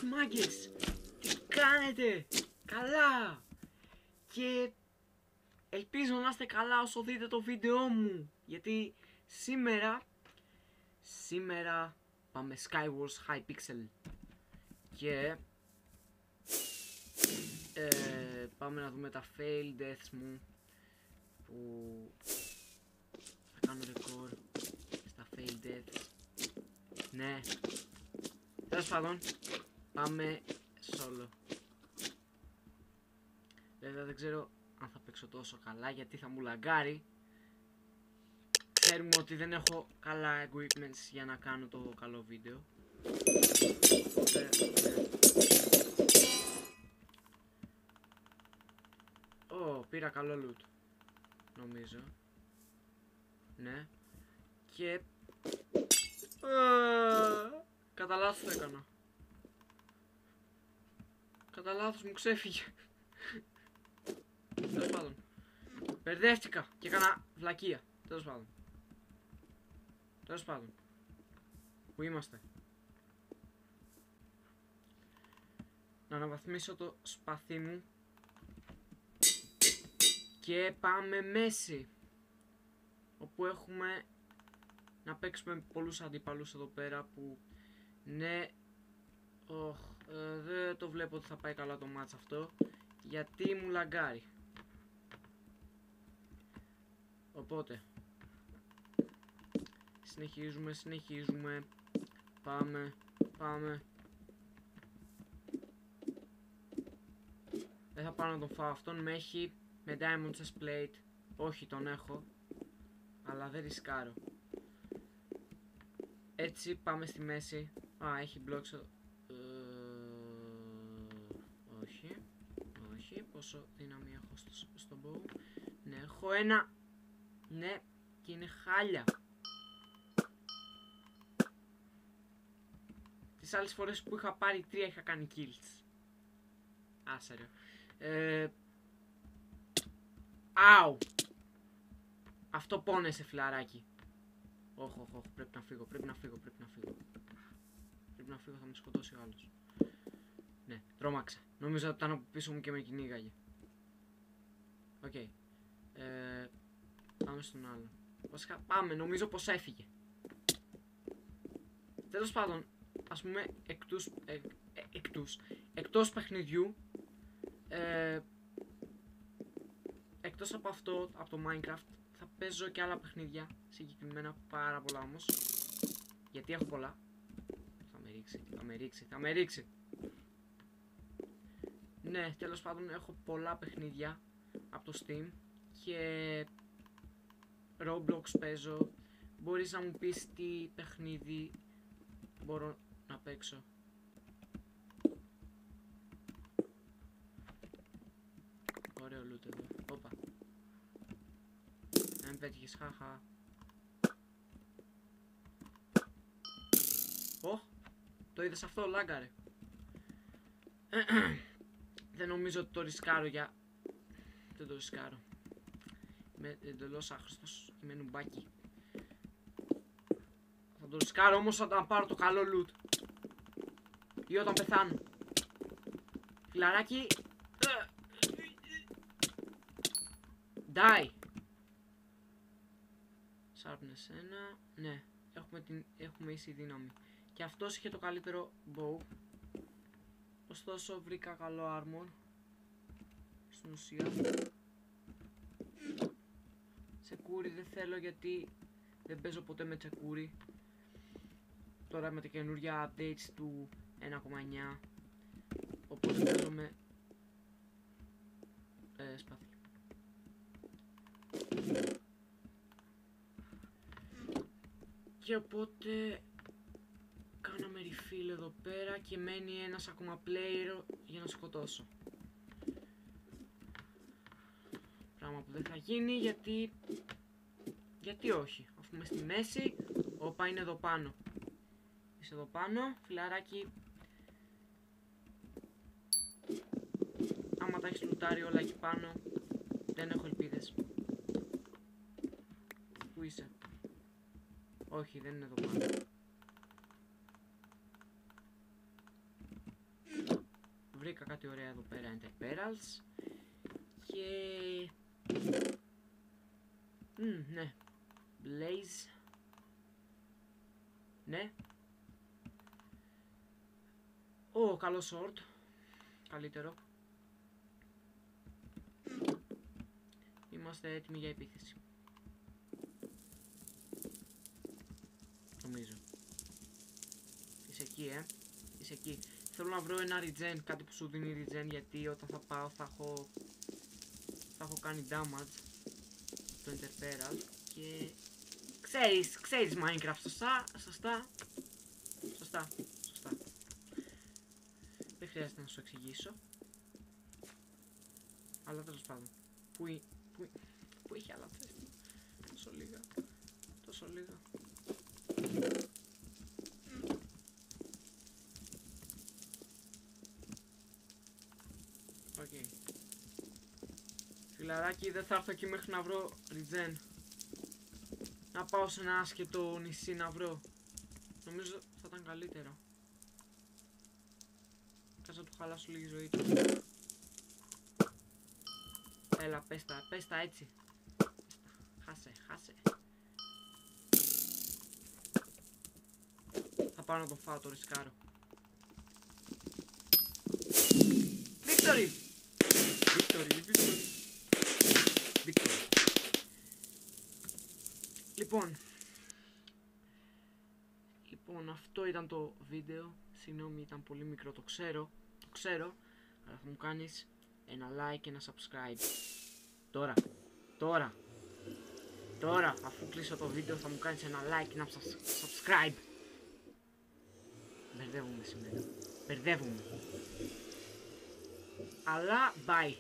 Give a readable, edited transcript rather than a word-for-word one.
μάγκες! Τι κάνετε! Καλά! Και ελπίζω να είστε καλά όσο δείτε το βίντεο μου. Γιατί σήμερα πάμε Skywars Hypixel. Και πάμε να δούμε τα fail deaths μου. Που θα κάνω record στα fail deaths. Ναι. Τέλος πάντων, πάμε solo. Βέβαια δεν ξέρω αν θα παίξω τόσο καλά γιατί θα μου λαγκάρει. Ξέρουμε ότι δεν έχω καλά equipments για να κάνω το καλό βίντεο. Οπότε, πήρα καλό loot, νομίζω. Ναι. Και κατά λάθος το έκανα. Κατά λάθος μου ξέφυγε. Τέλος πάντων. Μπερδεύτηκα και έκανα βλακεία. Τέλος πάντων. Τέλος πάντων. Πού είμαστε? Να αναβαθμίσω το σπαθί μου. Και πάμε μέση. Όπου έχουμε να παίξουμε με πολλούς αντίπαλους εδώ πέρα που ναι. Δεν το βλέπω ότι θα πάει καλά το μάτς αυτό. Γιατί μου λαγκάρει. Οπότε συνεχίζουμε. Πάμε. Δεν θα πάω να τον φάω. Αυτόν με έχει με diamond chest plate. Όχι, τον έχω, αλλά δεν ρισκάρω. Έτσι πάμε στη μέση. Έχει blocks. Όχι. Πόσο δύναμη έχω στο bow? Ναι, έχω ένα. Ναι, και είναι χάλια. Τις άλλες φορές που είχα πάρει 3 είχα κάνει kills. Άσερε. Αου! Αυτό πόνεσε, φιλαράκι. Όχι, πρέπει να φύγω. Θα με σκοτώσει ο άλλος. Ναι, τρόμαξα. Νόμιζα ότι ήταν από πίσω μου και με κυνήγαγε. Οκ. Πάμε στον άλλο. Πάμε, νομίζω πως έφυγε. Τέλος πάντων, ας πούμε εκτός παιχνιδιού, εκτός από αυτό, από το Minecraft, θα παίζω και άλλα παιχνίδια, συγκεκριμένα πάρα πολλά όμως. Γιατί έχω πολλά. Θα με ρίξει. Ναι, τέλος πάντων έχω πολλά παιχνίδια από το Steam και Roblox παίζω. Μπορείς να μου πεις τι παιχνίδι μπορώ να παίξω. Ωραίο loot εδώ. Όπα. Δεν πέτυχες, χαχα. Το είδες αυτό, λάγκαρε. Δεν νομίζω ότι το ρισκάρω για... Δεν το ρισκάρω. Είμαι εντελώς άχρηστος. Είμαι νουμπάκι. Θα το ρισκάρω όμως όταν πάρω το καλό loot. Ή όταν πεθάνω. Φιλαράκι. Die. Sharpness 1. Ναι. Έχουμε ίση δύναμη. Και αυτός είχε το καλύτερο bow. Ωστόσο βρήκα καλό armor. Στην ουσία. Τσεκούρι δεν θέλω γιατί δεν παίζω ποτέ με τσεκούρι. Τώρα με τα καινούργια updates του 1.9. Οπότε παίζω με σπαθί. Και οπότε κάναμε refill εδώ πέρα και μένει ένας ακόμα player για να σκοτώσω. Πράγμα που δεν θα γίνει γιατί όχι, αφού είμαι στη μέση. Όπα, είναι εδώ πάνω. Είσαι εδώ πάνω, φιλαράκι. Άμα τα έχεις λουτάρει όλα εκεί πάνω, δεν έχω ελπίδες. Πού είσαι? Όχι, δεν είναι εδώ πάνω. βρήκα κάτι ωραία εδώ πέρα, Interperals. Και... ναι. Blaze. Ναι. Καλό sword. Καλύτερο. Είμαστε έτοιμοι για επίθεση. Νομίζω. Είσαι εκεί, Είσαι εκεί. Θέλω να βρω ένα regen, κάτι που σου δίνει regen, γιατί όταν θα πάω θα έχω κάνει damage το Interperal και... Ξέρεις Minecraft, σωστά. Δεν χρειάζεται να σου εξηγήσω. Αλλά τέλος πάντων. Πού είχε άλλα θέση. Τόσο λίγα. Οκ. Φιλαράκι, δεν θα έρθω εκεί μέχρι να βρω regen. Να πάω σε ένα άσχετο νησί να βρω. Νομίζω θα ήταν καλύτερο. Κάτσε να του χαλάσω λίγη ζωή του. Έλα, πες τα έτσι. Χάσε. Θα πάω να τον φάω, το ρισκάρω. Victory! Λοιπόν, αυτό ήταν το βίντεο. Συγγνώμη, ήταν πολύ μικρό, το ξέρω. Αλλά θα μου κάνεις ένα like και ένα subscribe. Τώρα, αφού κλείσω το βίντεο, θα μου κάνεις ένα like και ένα subscribe. Μπερδεύομαι σήμερα. Αλλά, bye.